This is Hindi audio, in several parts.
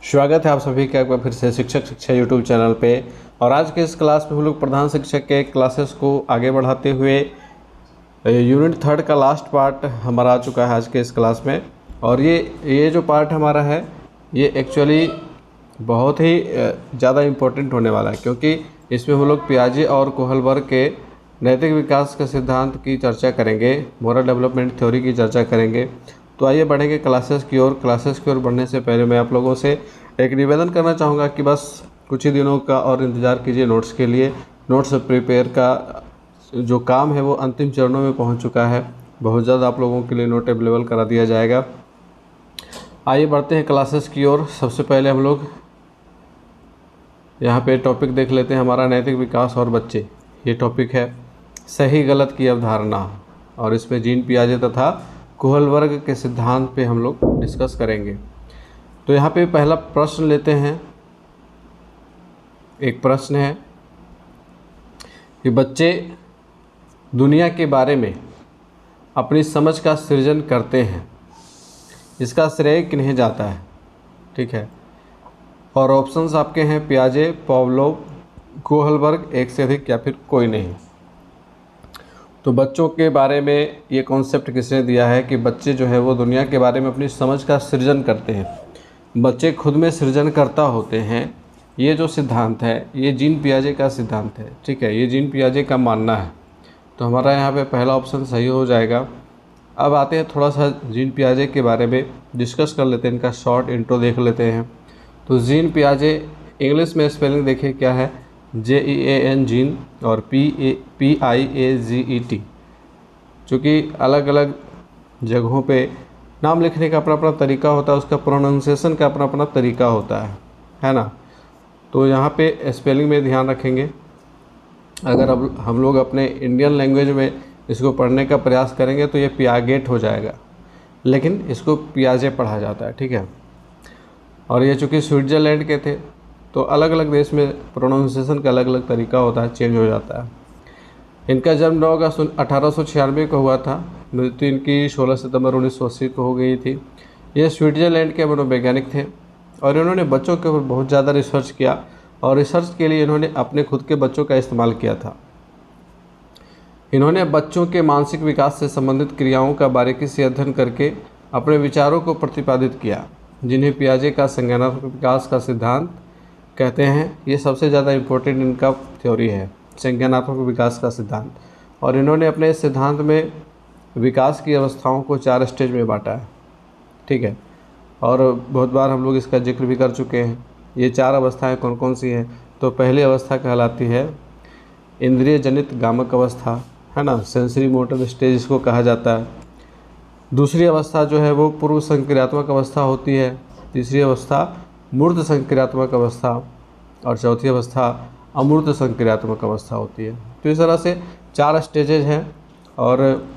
स्वागत है आप सभी का एक बार फिर से शिक्षक शिक्षा यूट्यूब चैनल पे। और आज के इस क्लास में हम लोग प्रधान शिक्षक के क्लासेस को आगे बढ़ाते हुए यूनिट 3 का लास्ट पार्ट हमारा आ चुका है आज के इस क्लास में। और ये जो पार्ट हमारा है ये एक्चुअली बहुत ही ज़्यादा इम्पोर्टेंट होने वाला है, क्योंकि इसमें हम लोग पियाजे और कोहलबर्ग के नैतिक विकास के सिद्धांत की चर्चा करेंगे, मोरल डेवलपमेंट थ्योरी की चर्चा करेंगे। तो आइए बढ़ेंगे क्लासेस की ओर। बढ़ने से पहले मैं आप लोगों से एक निवेदन करना चाहूँगा कि बस कुछ ही दिनों का और इंतज़ार कीजिए नोट्स के लिए। नोट्स प्रिपेयर का जो काम है वो अंतिम चरणों में पहुंच चुका है। बहुत ज़्यादा आप लोगों के लिए नोट अवेलेबल करा दिया जाएगा। आइए बढ़ते हैं क्लासेस की ओर। सबसे पहले हम लोग यहाँ पे टॉपिक देख लेते हैं, हमारा नैतिक विकास और बच्चे। ये टॉपिक है सही गलत की अवधारणा, और इसमें जीन पियाजे तथा कोहलबर्ग के सिद्धांत पे हम लोग डिस्कस करेंगे। तो यहाँ पे पहला प्रश्न लेते हैं। एक प्रश्न है कि बच्चे दुनिया के बारे में अपनी समझ का सृजन करते हैं, इसका श्रेय किन्हें जाता है? ठीक है, और ऑप्शंस आपके हैं पियाजे, पावलोव, कोहलबर्ग, एक से अधिक या फिर कोई नहीं। तो बच्चों के बारे में ये कॉन्सेप्ट किसने दिया है कि बच्चे जो है वो दुनिया के बारे में अपनी समझ का सृजन करते हैं, बच्चे खुद में सृजनकर्ता होते हैं। ये जो सिद्धांत है ये जीन पियाजे का सिद्धांत है। ठीक है, ये जीन पियाजे का मानना है। तो हमारा यहाँ पे पहला ऑप्शन सही हो जाएगा। अब आते हैं थोड़ा सा जीन पियाजे के बारे में डिस्कस कर लेते हैं, इनका शॉर्ट इंट्रो देख लेते हैं। तो जीन पियाजे इंग्लिश में स्पेलिंग देखिए क्या है, JEAN जीन और PIAGET। चूँकि अलग अलग जगहों पे नाम लिखने का अपना अपना तरीका होता है, उसका प्रोनाउंसिएशन का अपना अपना तरीका होता है ना। तो यहाँ पे स्पेलिंग में ध्यान रखेंगे। अगर अब हम लोग अपने इंडियन लैंग्वेज में इसको पढ़ने का प्रयास करेंगे तो ये पियागेट हो जाएगा, लेकिन इसको पियाजे पढ़ा जाता है। ठीक है, और ये चूँकि स्विट्ज़रलैंड के थे तो अलग अलग देश में प्रोनाउंसिएशन का अलग अलग तरीका होता है, चेंज हो जाता है। इनका जन्म 9 अगस्त 1896 को हुआ था। मृत्यु इनकी 16 सितंबर 1980 को हो गई थी। ये स्विट्ज़रलैंड के मनोवैज्ञानिक थे और इन्होंने बच्चों के ऊपर बहुत ज़्यादा रिसर्च किया, और रिसर्च के लिए इन्होंने अपने खुद के बच्चों का इस्तेमाल किया था। इन्होंने बच्चों के मानसिक विकास से संबंधित क्रियाओं का बारीकी से अध्ययन करके अपने विचारों को प्रतिपादित किया, जिन्हें पियाजे का संज्ञानात्मक विकास का सिद्धांत कहते हैं। ये सबसे ज़्यादा इम्पोर्टेंट इनका थ्योरी है, संज्ञानात्मक विकास का सिद्धांत। और इन्होंने अपने इस सिद्धांत में विकास की अवस्थाओं को 4 स्टेज में बांटा है। ठीक है, और बहुत बार हम लोग इसका जिक्र भी कर चुके हैं। ये 4 अवस्थाएं कौन कौन सी हैं? तो पहली अवस्था कहलाती है इंद्रिय जनित गामक अवस्था, है ना, सेंसरी मोटर स्टेज इसको कहा जाता है। दूसरी अवस्था जो है वो पूर्व संक्रियात्मक अवस्था होती है। तीसरी अवस्था मूर्त संक्रियात्मक अवस्था, और चौथी अवस्था अमूर्त संक्रियात्मक अवस्था होती है। तो इस तरह से 4 स्टेजेज हैं। और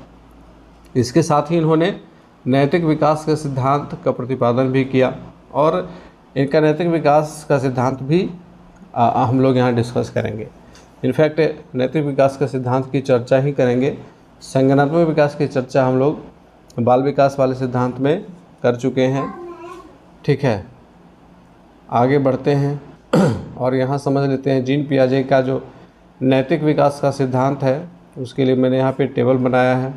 इसके साथ ही इन्होंने नैतिक विकास के सिद्धांत का प्रतिपादन भी किया, और इनका नैतिक विकास का सिद्धांत भी हम लोग यहाँ डिस्कस करेंगे। इनफैक्ट नैतिक विकास के सिद्धांत की चर्चा ही करेंगे। संज्ञानात्मक विकास की चर्चा हम लोग बाल विकास वाले सिद्धांत में कर चुके हैं। ठीक है, आगे बढ़ते हैं और यहाँ समझ लेते हैं जीन पियाजे का जो नैतिक विकास का सिद्धांत है। उसके लिए मैंने यहाँ पे टेबल बनाया है,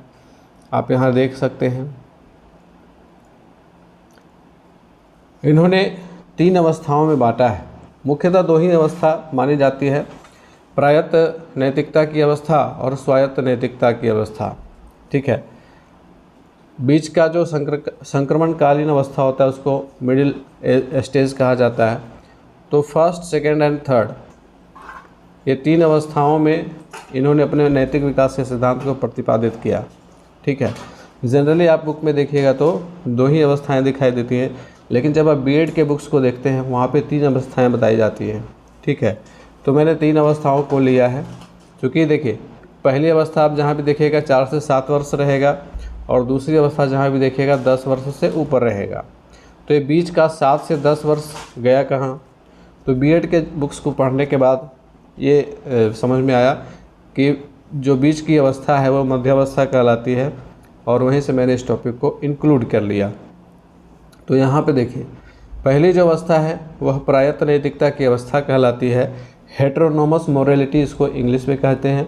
आप यहाँ देख सकते हैं। इन्होंने 3 अवस्थाओं में बांटा है। मुख्यतः 2 ही अवस्था मानी जाती है, प्रायत्त नैतिकता की अवस्था और स्वायत्त नैतिकता की अवस्था। ठीक है, बीच का जो संक्रमणकालीन अवस्था होता है उसको मिडिल स्टेज कहा जाता है। तो फर्स्ट, सेकेंड एंड थर्ड, ये 3 अवस्थाओं में इन्होंने अपने नैतिक विकास के सिद्धांत को प्रतिपादित किया। ठीक है, जनरली आप बुक में देखिएगा तो 2 ही अवस्थाएं दिखाई देती हैं, लेकिन जब आप बीएड के बुक्स को देखते हैं वहाँ पे 3 अवस्थाएं बताई जाती हैं। ठीक है, तो मैंने 3 अवस्थाओं को लिया है। क्योंकि देखिए, पहली अवस्था आप जहाँ भी देखिएगा 4 से 7 वर्ष रहेगा, और दूसरी अवस्था जहाँ भी देखिएगा 10 वर्ष से ऊपर रहेगा। तो ये बीच का 7 से 10 वर्ष गया कहाँ? तो बीएड के बुक्स को पढ़ने के बाद ये समझ में आया कि जो बीच की अवस्था है वो मध्यावस्था कहलाती है, और वहीं से मैंने इस टॉपिक को इंक्लूड कर लिया। तो यहाँ पे देखिए पहली जो अवस्था है वह प्रायत्त नैतिकता की अवस्था कहलाती है। हेटेरोनोमस मोरालिटी इसको इंग्लिश में कहते हैं।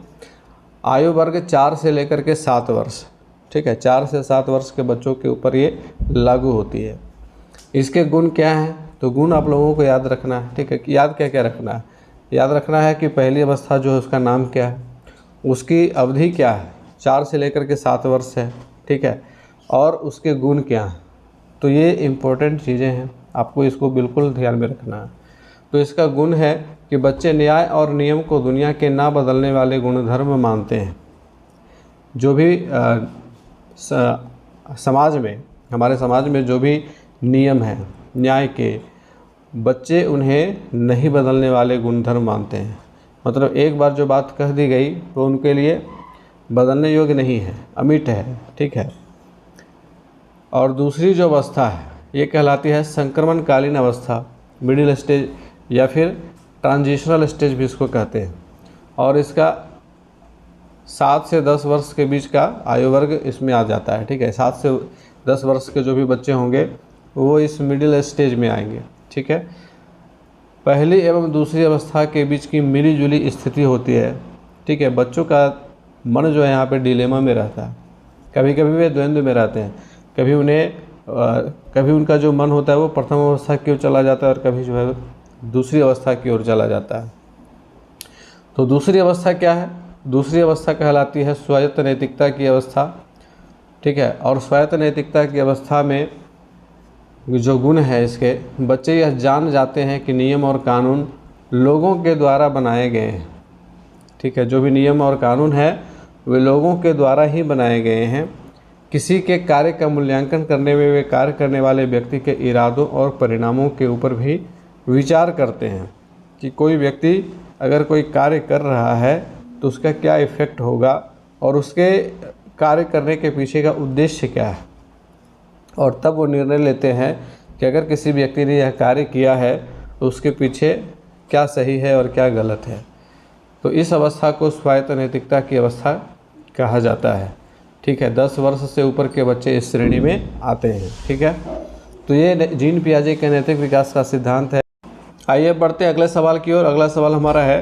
आयु वर्ग 4 से लेकर के 7 वर्ष, ठीक है, 4 से 7 वर्ष के बच्चों के ऊपर ये लागू होती है। इसके गुण क्या हैं? तो गुण आप लोगों को याद रखना है, ठीक है। याद क्या क्या रखना है? याद रखना है कि पहली अवस्था जो है उसका नाम क्या है, उसकी अवधि क्या है, 4 से लेकर के 7 वर्ष है, ठीक है, और उसके गुण क्या हैं। तो ये इम्पोर्टेंट चीज़ें हैं, आपको इसको बिल्कुल ध्यान में रखना है। तो इसका गुण है कि बच्चे न्याय और नियम को दुनिया के ना बदलने वाले गुणधर्म मानते हैं। जो भी समाज में, हमारे समाज में जो भी नियम है न्याय के, बच्चे उन्हें नहीं बदलने वाले गुणधर्म मानते हैं। मतलब एक बार जो बात कह दी गई तो उनके लिए बदलने योग्य नहीं है, अमिट है, ठीक है। और दूसरी जो अवस्था है ये कहलाती है संक्रमणकालीन अवस्था, मिडिल स्टेज या फिर ट्रांजिशनल स्टेज भी इसको कहते हैं। और इसका 7 से 10 वर्ष के बीच का आयु वर्ग इसमें आ जाता है, ठीक है। 7 से 10 वर्ष के जो भी बच्चे होंगे वो इस मिडिल स्टेज में आएंगे, ठीक है। पहली एवं दूसरी अवस्था के बीच की मिली जुली स्थिति होती है, ठीक है। बच्चों का मन जो है यहाँ पे डिलेमा में रहता है, कभी कभी वे द्वंद्व में रहते हैं। कभी उनका जो मन होता है वो प्रथम अवस्था की ओर चला जाता है और कभी जो है दूसरी अवस्था की ओर चला जाता है। तो दूसरी अवस्था क्या है? दूसरी अवस्था कहलाती है स्वायत्त नैतिकता की अवस्था, ठीक है। और स्वायत्त नैतिकता की अवस्था में जो गुण है इसके, बच्चे यह जान जाते हैं कि नियम और कानून लोगों के द्वारा बनाए गए हैं, ठीक है। जो भी नियम और कानून है वे लोगों के द्वारा ही बनाए गए हैं। किसी के कार्य का मूल्यांकन करने में वे कार्य करने वाले व्यक्ति के इरादों और परिणामों के ऊपर भी विचार करते हैं कि कोई व्यक्ति अगर कोई कार्य कर रहा है तो उसका क्या इफ़ेक्ट होगा और उसके कार्य करने के पीछे का उद्देश्य क्या है। और तब वो निर्णय लेते हैं कि अगर किसी व्यक्ति ने यह कार्य किया है तो उसके पीछे क्या सही है और क्या गलत है। तो इस अवस्था को स्वायत्त नैतिकता की अवस्था कहा जाता है, ठीक है। 10 वर्ष से ऊपर के बच्चे इस श्रेणी में आते हैं, ठीक है। तो ये जीन पियाजे के नैतिक विकास का सिद्धांत है। आइए बढ़ते अगले सवाल की ओर। अगला सवाल हमारा है,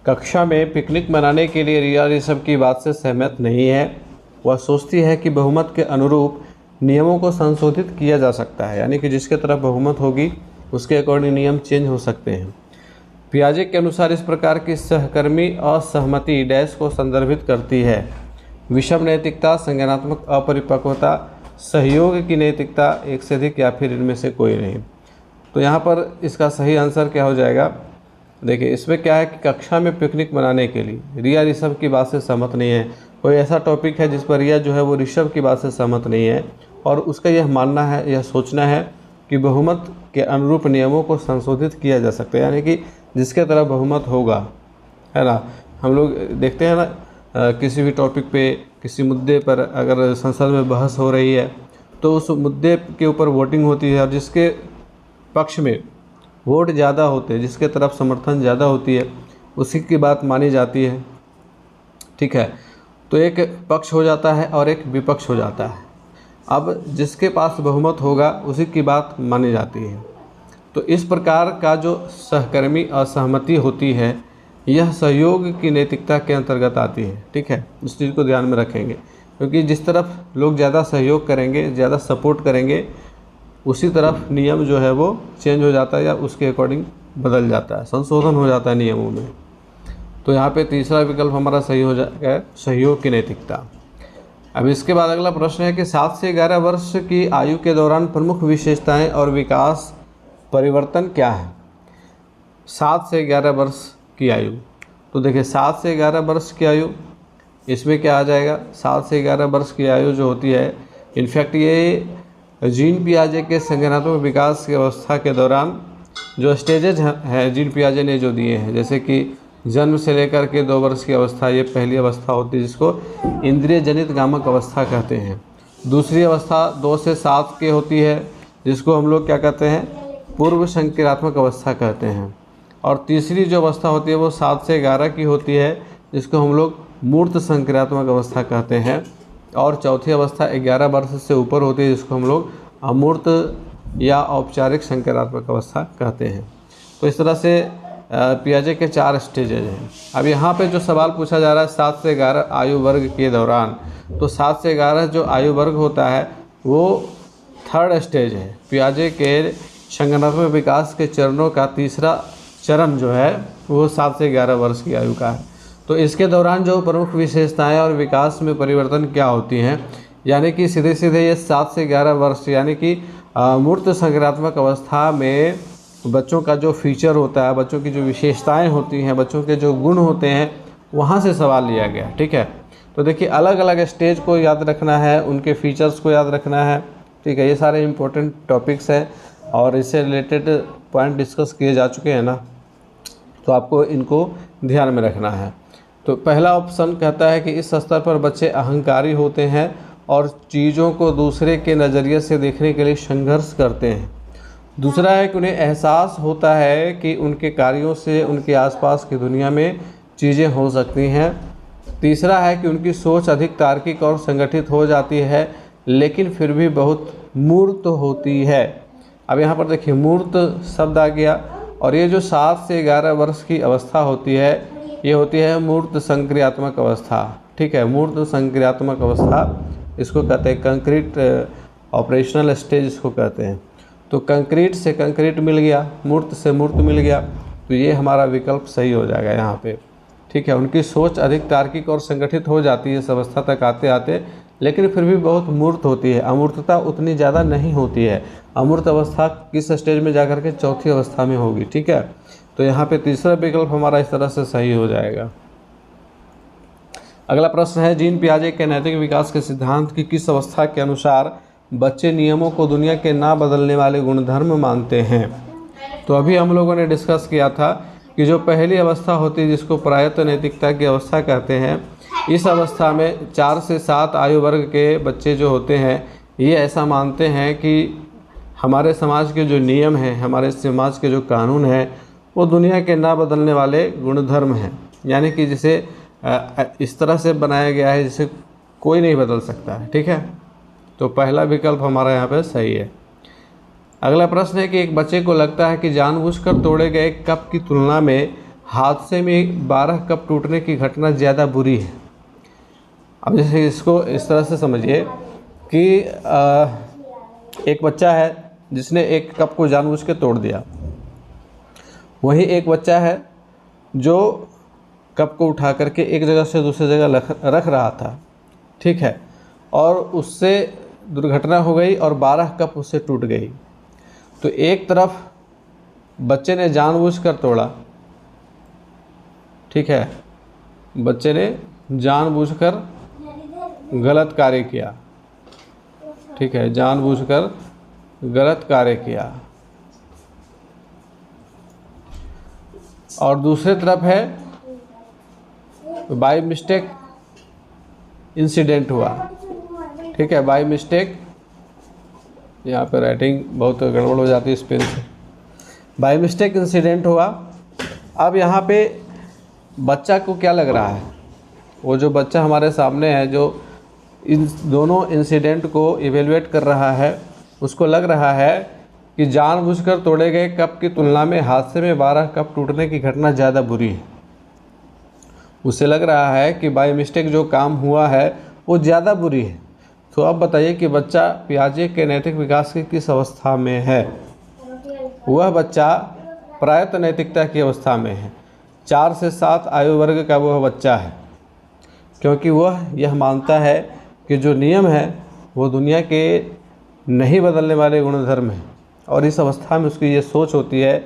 कक्षा में पिकनिक मनाने के लिए रिया ऋषभ की बात से सहमत नहीं है। वह सोचती है कि बहुमत के अनुरूप नियमों को संशोधित किया जा सकता है, यानी कि जिसके तरफ बहुमत होगी उसके अकॉर्डिंग नियम चेंज हो सकते हैं। पियाजे के अनुसार इस प्रकार की सहकर्मी असहमति डैश को संदर्भित करती है। विषम नैतिकता, संज्ञानात्मक अपरिपक्वता, सहयोग की नैतिकता, एक से अधिक या फिर इनमें से कोई नहीं। तो यहाँ पर इसका सही आंसर क्या हो जाएगा? देखिए इसमें क्या है कि कक्षा में पिकनिक मनाने के लिए रिया ऋषभ की बात से सहमत नहीं है। कोई ऐसा टॉपिक है जिस पर रिया जो है वो ऋषभ की बात से सहमत नहीं है और उसका यह मानना है, यह सोचना है कि बहुमत के अनुरूप नियमों को संशोधित किया जा सकता है, यानी कि जिसके तरफ बहुमत होगा, है ना। हम लोग देखते हैं ना, किसी भी टॉपिक पे, किसी मुद्दे पर अगर संसद में बहस हो रही है तो उस मुद्दे के ऊपर वोटिंग होती है और जिसके पक्ष में वोट ज़्यादा होते हैं, जिसके तरफ समर्थन ज़्यादा होती है, उसी की बात मानी जाती है, ठीक है। तो एक पक्ष हो जाता है और एक विपक्ष हो जाता है। अब जिसके पास बहुमत होगा उसी की बात मानी जाती है। तो इस प्रकार का जो सहकर्मी असहमति होती है यह सहयोग की नैतिकता के अंतर्गत आती है, ठीक है। इस चीज़ को ध्यान में रखेंगे, क्योंकि जिस तरफ लोग ज़्यादा सहयोग करेंगे, ज़्यादा सपोर्ट करेंगे, उसी तरफ नियम जो है वो चेंज हो जाता है या उसके अकॉर्डिंग बदल जाता है, संशोधन हो जाता है नियमों में। तो यहाँ पे तीसरा विकल्प हमारा सही हो जाएगा, सहयोग की नैतिकता। अब इसके बाद अगला प्रश्न है कि 7 से 11 वर्ष की आयु के दौरान प्रमुख विशेषताएं और विकास परिवर्तन क्या है? 7 से 11 वर्ष की आयु, तो देखिए 7 से 11 वर्ष की आयु, इसमें क्या आ जाएगा? 7 से 11 वर्ष की आयु जो होती है, इनफैक्ट ये जीन पियाजे के संज्ञानात्मक विकास की अवस्था के दौरान जो स्टेजेज हैं जीन पियाजे ने जो दिए हैं, जैसे कि जन्म से लेकर के 2 वर्ष की अवस्था, ये पहली अवस्था होती है जिसको इंद्रिय जनित गामक अवस्था कहते हैं। दूसरी अवस्था 2 से 7 की होती है जिसको हम लोग क्या कहते हैं? पूर्व संक्रियात्मक अवस्था कहते हैं। और तीसरी जो अवस्था होती है वो 7 से 11 की होती है जिसको हम लोग मूर्त संक्रियात्मक अवस्था कहते हैं। और चौथी अवस्था 11 वर्ष से ऊपर होती है जिसको हम लोग अमूर्त या औपचारिक संज्ञानात्मक अवस्था कहते हैं। तो इस तरह से पियाजे के 4 स्टेजेज हैं। अब यहाँ पे जो सवाल पूछा जा रहा है 7 से 11 आयु वर्ग के दौरान, तो 7 से 11 जो आयु वर्ग होता है वो 3rd स्टेज है। पियाजे के संज्ञानात्मक विकास के चरणों का 3रा चरण जो है वो 7 से 11 वर्ष की आयु का है। तो इसके दौरान जो प्रमुख विशेषताएं और विकास में परिवर्तन क्या होती हैं, यानी कि सीधे सीधे ये 7 से 11 वर्ष यानी कि मूर्त संज्ञानात्मक अवस्था में बच्चों का जो फीचर होता है, बच्चों की जो विशेषताएं होती हैं, बच्चों के जो गुण होते हैं, वहाँ से सवाल लिया गया। ठीक है, तो देखिए अलग अलग स्टेज को याद रखना है, उनके फीचर्स को याद रखना है। ठीक है, ये सारे इंपॉर्टेंट टॉपिक्स हैं और इससे रिलेटेड पॉइंट डिस्कस किए जा चुके हैं ना, तो आपको इनको ध्यान में रखना है। तो पहला ऑप्शन कहता है कि इस स्तर पर बच्चे अहंकारी होते हैं और चीज़ों को दूसरे के नज़रिए से देखने के लिए संघर्ष करते हैं। दूसरा है कि उन्हें एहसास होता है कि उनके कार्यों से उनके आसपास की दुनिया में चीज़ें हो सकती हैं। तीसरा है कि उनकी सोच अधिक तार्किक और संगठित हो जाती है, लेकिन फिर भी बहुत मूर्त होती है। अब यहाँ पर देखिए मूर्त शब्द आ गया, और ये जो 7 से 11 वर्ष की अवस्था होती है ये होती है मूर्त संक्रियात्मक अवस्था। ठीक है, मूर्त संक्रियात्मक अवस्था इसको कहते हैं, कंक्रीट ऑपरेशनल स्टेज इसको कहते हैं। तो कंक्रीट से कंक्रीट मिल गया, मूर्त से मूर्त मिल गया, तो ये हमारा विकल्प सही हो जाएगा यहाँ पे। ठीक है, उनकी सोच अधिक तार्किक और संगठित हो जाती है इस अवस्था तक आते आते, लेकिन फिर भी बहुत मूर्त होती है, अमूर्तता उतनी ज़्यादा नहीं होती है। अमूर्त अवस्था किस स्टेज में जाकर के 4थी अवस्था में होगी। ठीक है, तो यहाँ पे तीसरा विकल्प हमारा इस तरह से सही हो जाएगा। अगला प्रश्न है, जीन पियाजे के नैतिक विकास के सिद्धांत की किस अवस्था के अनुसार बच्चे नियमों को दुनिया के ना बदलने वाले गुणधर्म मानते हैं। तो अभी हम लोगों ने डिस्कस किया था कि जो पहली अवस्था होती है जिसको प्रायत नैतिकता की अवस्था कहते हैं, इस अवस्था में 4 से 7 आयु वर्ग के बच्चे जो होते हैं ये ऐसा मानते हैं कि हमारे समाज के जो नियम हैं, हमारे समाज के जो कानून हैं, वो दुनिया के ना बदलने वाले गुणधर्म हैं, यानी कि जिसे इस तरह से बनाया गया है जिसे कोई नहीं बदल सकता है। ठीक है, तो पहला विकल्प हमारा यहाँ पे सही है। अगला प्रश्न है कि एक बच्चे को लगता है कि जानबूझकर तोड़े गए कप की तुलना में हादसे में 12 कप टूटने की घटना ज़्यादा बुरी है। अब जैसे इसको इस तरह से समझिए कि एक बच्चा है जिसने एक कप को जानबूझ के तोड़ दिया, वहीं एक बच्चा है जो कप को उठा करके एक जगह से दूसरी जगह रख रहा था। ठीक है, और उससे दुर्घटना हो गई और 12 कप उससे टूट गई। तो एक तरफ बच्चे ने जानबूझकर तोड़ा, ठीक है, बच्चे ने जानबूझकर गलत कार्य किया। ठीक है, जानबूझकर गलत कार्य किया, और दूसरी तरफ है बाय मिस्टेक इंसिडेंट हुआ। ठीक है, बाय मिस्टेक, यहाँ पे राइटिंग बहुत गड़बड़ हो जाती है इस पेन से, बाय मिस्टेक इंसिडेंट हुआ। अब यहाँ पे बच्चा को क्या लग रहा है, वो जो बच्चा हमारे सामने है जो इन दोनों इंसिडेंट को इवेलुएट कर रहा है, उसको लग रहा है कि जानबूझकर तोड़े गए कप की तुलना में हादसे में 12 कप टूटने की घटना ज़्यादा बुरी है। उसे लग रहा है कि बाय मिस्टेक जो काम हुआ है वो ज़्यादा बुरी है। तो अब बताइए कि बच्चा पियाजे के नैतिक विकास की किस अवस्था में है। वह बच्चा प्रायत नैतिकता की अवस्था में है। 4 से 7 आयु वर्ग का वह बच्चा है, क्योंकि वह यह मानता है कि जो नियम है वो दुनिया के नहीं बदलने वाले गुणधर्म हैं, और इस अवस्था में उसकी ये सोच होती है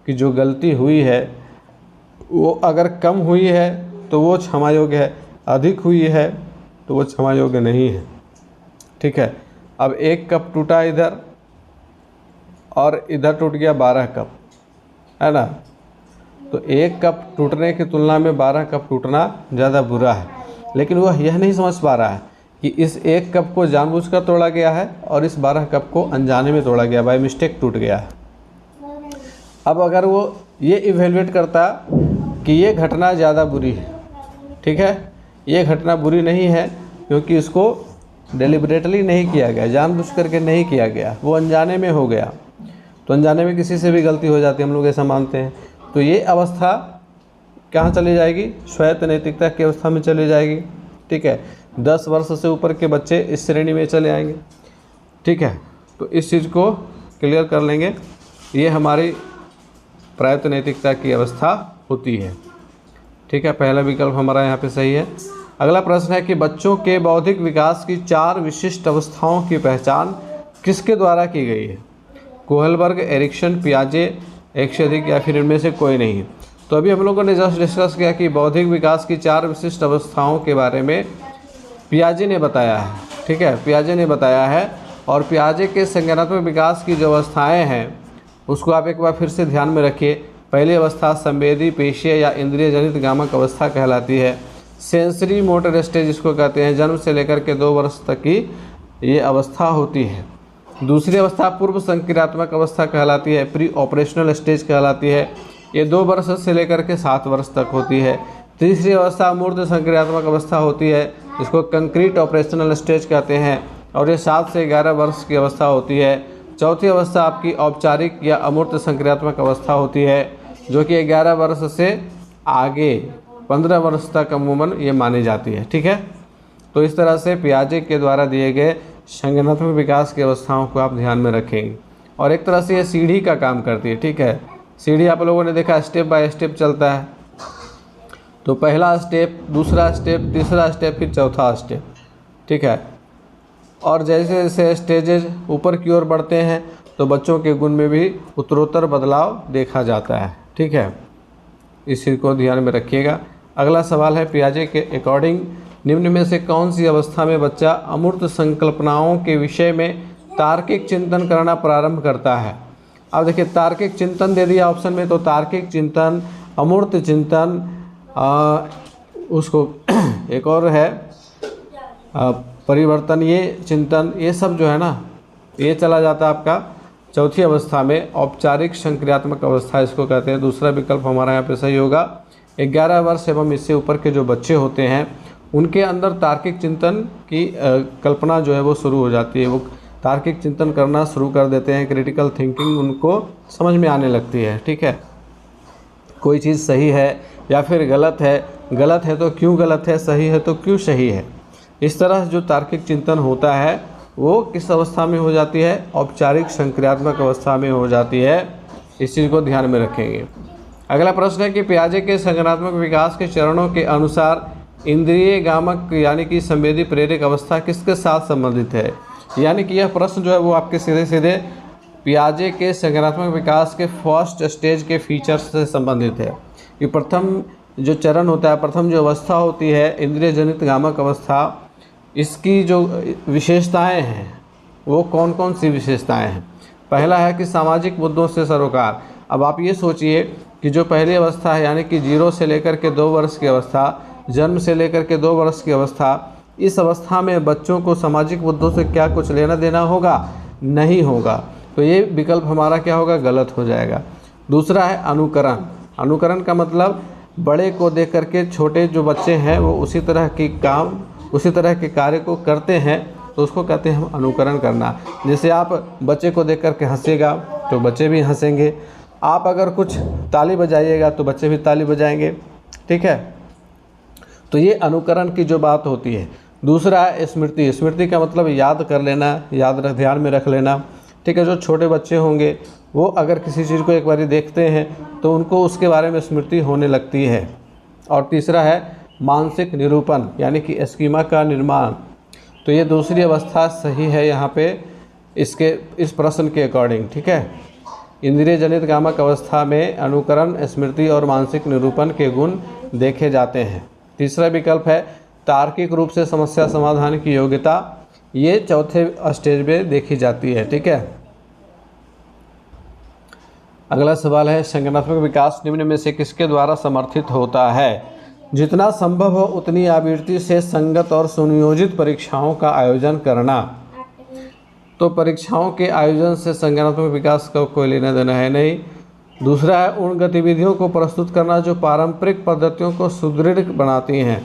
कि जो गलती हुई है वो अगर कम हुई है तो वो क्षमा योग्य है, अधिक हुई है तो वो क्षमा योग्य नहीं है। ठीक है, अब एक कप टूटा इधर और इधर टूट गया 12 कप, है ना। तो एक कप टूटने की तुलना में 12 कप टूटना ज़्यादा बुरा है, लेकिन वह यह नहीं समझ पा रहा है कि इस एक कप को जानबूझकर तोड़ा गया है और इस 12 कप को अनजाने में तोड़ा गया, बाय मिस्टेक टूट गया है। अब अगर वो ये इवेल्युएट करता कि ये घटना ज़्यादा बुरी है, ठीक है, ये घटना बुरी नहीं है क्योंकि इसको डेलिबरेटली नहीं किया गया, जानबूझ करके नहीं किया गया, वो अनजाने में हो गया। तो अनजाने में किसी से भी गलती हो जाती है, हम लोग ऐसा मानते हैं। तो ये अवस्था कहाँ चली जाएगी? स्वायत्त नैतिकता की अवस्था में चली जाएगी। ठीक है, 10 वर्ष से ऊपर के बच्चे इस श्रेणी में चले आएंगे। ठीक है, तो इस चीज़ को क्लियर कर लेंगे। ये हमारी प्रायत्त नैतिकता की अवस्था होती है। ठीक है, पहला विकल्प हमारा यहाँ पे सही है। अगला प्रश्न है कि बच्चों के बौद्धिक विकास की 4 विशिष्ट अवस्थाओं की पहचान किसके द्वारा की गई है? कोहलबर्ग, एरिक्सन, पियाजे, एक से अधिक या फिर इनमें से कोई नहीं। तो अभी हम लोगों ने जस्ट डिस्कस किया कि बौद्धिक विकास की 4 विशिष्ट अवस्थाओं के बारे में पियाजे ने बताया है। ठीक है, पियाजे ने बताया है। और पियाजे के संज्ञानात्मक विकास की जो अवस्थाएं हैं उसको आप एक बार फिर से ध्यान में रखिए। पहली अवस्था संवेदी, पेशीय या इंद्रिय जनित गामक अवस्था कहलाती है। सेंसरी मोटर स्टेज इसको कहते हैं। जन्म से लेकर के 2 वर्ष तक की ये अवस्था होती है। दूसरी अवस्था पूर्व संक्रियात्मक अवस्था कहलाती है, प्री ऑपरेशनल स्टेज कहलाती है। ये 2 वर्ष से लेकर के 7 वर्ष तक होती है। तीसरी अवस्था मूर्ध संक्रियात्मक अवस्था होती है, जिसको कंक्रीट ऑपरेशनल स्टेज कहते हैं, और ये 7 से 11 वर्ष की अवस्था होती है। चौथी अवस्था आपकी औपचारिक या अमूर्त संक्रियात्मक अवस्था होती है, जो कि 11 वर्ष से आगे 15 वर्ष तक अमूमन ये मानी जाती है। ठीक है, तो इस तरह से पियाजे के द्वारा दिए गए संज्ञानात्मक विकास की अवस्थाओं को आप ध्यान में रखेंगे। और एक तरह से ये सीढ़ी का काम करती है। ठीक है, सीढ़ी आप लोगों ने देखा स्टेप बाय स्टेप चलता है। तो पहला स्टेप, दूसरा स्टेप, तीसरा स्टेप, फिर चौथा स्टेप। ठीक है, और जैसे जैसे स्टेजेज ऊपर की ओर बढ़ते हैं तो बच्चों के गुण में भी उत्तरोत्तर बदलाव देखा जाता है। ठीक है, इस चीज़ को ध्यान में रखिएगा। अगला सवाल है, पियाजे के अकॉर्डिंग निम्न में से कौन सी अवस्था में बच्चा अमूर्त संकल्पनाओं के विषय में तार्किक चिंतन करना प्रारंभ करता है? अब देखिए, तार्किक चिंतन दे दिया ऑप्शन में, तो तार्किक चिंतन, अमूर्त चिंतन, उसको एक और है परिवर्तन, ये चिंतन, ये सब जो है ना, ये चला जाता है आपका चौथी अवस्था में। औपचारिक संक्रियात्मक अवस्था इसको कहते हैं। दूसरा विकल्प हमारा यहाँ पे सही होगा। 11 वर्ष एवं इससे ऊपर के जो बच्चे होते हैं उनके अंदर तार्किक चिंतन की कल्पना जो है वो शुरू हो जाती है। वो तार्किक चिंतन करना शुरू कर देते हैं, क्रिटिकल थिंकिंग उनको समझ में आने लगती है। ठीक है, कोई चीज़ सही है या फिर गलत है, गलत है तो क्यों गलत है, सही है तो क्यों सही है। इस तरह जो तार्किक चिंतन होता है वो किस अवस्था में हो जाती है? औपचारिक संक्रियात्मक अवस्था में हो जाती है। इस चीज़ को ध्यान में रखेंगे। अगला प्रश्न है कि पियाजे के संज्ञानात्मक विकास के चरणों के अनुसार इंद्रिय गामक यानी कि संवेदी प्रेरक अवस्था किसके साथ संबंधित है? यानी कि यह प्रश्न जो है वो आपके सीधे सीधे पियाजे के संज्ञानात्मक विकास के फर्स्ट स्टेज के फीचर्स से संबंधित है। कि प्रथम जो चरण होता है, प्रथम जो अवस्था होती है इंद्रिय जनित गामक अवस्था, इसकी जो विशेषताएं हैं वो कौन कौन सी विशेषताएं हैं? पहला है कि सामाजिक मुद्दों से सरोकार। अब आप ये सोचिए कि जो पहली अवस्था है यानी कि 0 से लेकर के 2 वर्ष की अवस्था, जन्म से लेकर के 2 वर्ष की अवस्था, इस अवस्था में बच्चों को सामाजिक मुद्दों से क्या कुछ लेना देना होगा? नहीं होगा। तो ये विकल्प हमारा क्या होगा? गलत हो जाएगा। दूसरा है अनुकरण। अनुकरण का मतलब बड़े को देख करके छोटे जो बच्चे हैं वो उसी तरह की काम, उसी तरह के कार्य को करते हैं, तो उसको कहते हैं हम अनुकरण करना। जैसे आप बच्चे को देख करके हंसेगा तो बच्चे भी हंसेंगे, आप अगर कुछ ताली बजाइएगा तो बच्चे भी ताली बजाएंगे। ठीक है, तो ये अनुकरण की जो बात होती है। दूसरा है स्मृति। स्मृति का मतलब याद कर लेना, ध्यान में रख लेना। ठीक है, जो छोटे बच्चे होंगे वो अगर किसी चीज़ को एक बार देखते हैं तो उनको उसके बारे में स्मृति होने लगती है। और तीसरा है मानसिक निरूपण यानी कि स्कीमा का निर्माण। तो ये दूसरी अवस्था सही है यहाँ पे इस प्रश्न के अकॉर्डिंग। ठीक है, इंद्रिय जनित गामक अवस्था में अनुकरण, स्मृति और मानसिक निरूपण के गुण देखे जाते हैं। तीसरा विकल्प है तार्किक रूप से समस्या समाधान की योग्यता, ये चौथे स्टेज में देखी जाती है। ठीक है, अगला सवाल है संज्ञानात्मक विकास निम्न में से किसके द्वारा समर्थित होता है? जितना संभव हो उतनी आवृत्ति से संगत और सुनियोजित परीक्षाओं का आयोजन करना। तो परीक्षाओं के आयोजन से संज्ञानात्मक विकास का कोई लेना देना है नहीं। दूसरा है उन गतिविधियों को प्रस्तुत करना जो पारंपरिक पद्धतियों को सुदृढ़ बनाती हैं।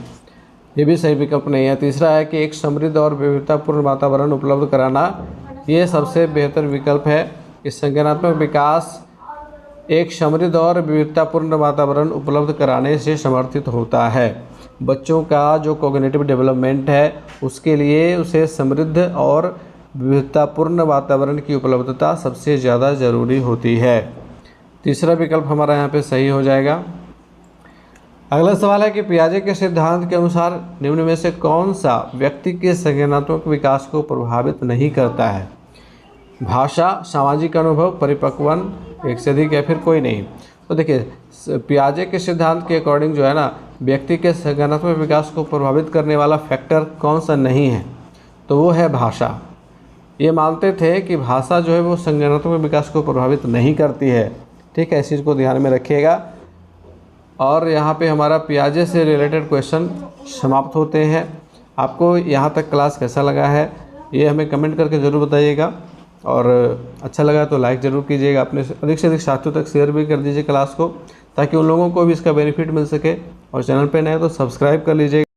ये भी सही विकल्प नहीं है। तीसरा है कि एक समृद्ध और विविधतापूर्ण वातावरण उपलब्ध कराना, ये सबसे बेहतर विकल्प है। इस संज्ञानात्मक विकास एक समृद्ध और विविधतापूर्ण वातावरण उपलब्ध कराने से समर्थित होता है। बच्चों का जो कॉग्निटिव डेवलपमेंट है उसके लिए उसे समृद्ध और विविधतापूर्ण वातावरण की उपलब्धता सबसे ज़्यादा ज़रूरी होती है। तीसरा विकल्प हमारा यहाँ पे सही हो जाएगा। अगला सवाल है कि पियाजे के सिद्धांत के अनुसार निम्न में से कौन सा व्यक्ति के संज्ञानात्मक विकास को प्रभावित नहीं करता है? भाषा, सामाजिक अनुभव, परिपक्वन, एक से अधिक या फिर कोई नहीं। तो देखिए, पियाजे के सिद्धांत के अकॉर्डिंग जो है ना, व्यक्ति के संज्ञानात्मक विकास को प्रभावित करने वाला फैक्टर कौन सा नहीं है, तो वो है भाषा। ये मानते थे कि भाषा जो है वो संज्ञानात्मक विकास को प्रभावित नहीं करती है। ठीक है, इस चीज़ को ध्यान में रखिएगा। और यहाँ पे हमारा पियाजे से रिलेटेड क्वेश्चन समाप्त होते हैं। आपको यहाँ तक क्लास कैसा लगा है ये हमें कमेंट करके ज़रूर बताइएगा, और अच्छा लगा तो लाइक ज़रूर कीजिएगा। अपने अधिक से अधिक साथियों तक शेयर भी कर दीजिए क्लास को, ताकि उन लोगों को भी इसका बेनिफिट मिल सके। और चैनल पे नए तो सब्सक्राइब कर लीजिएगा।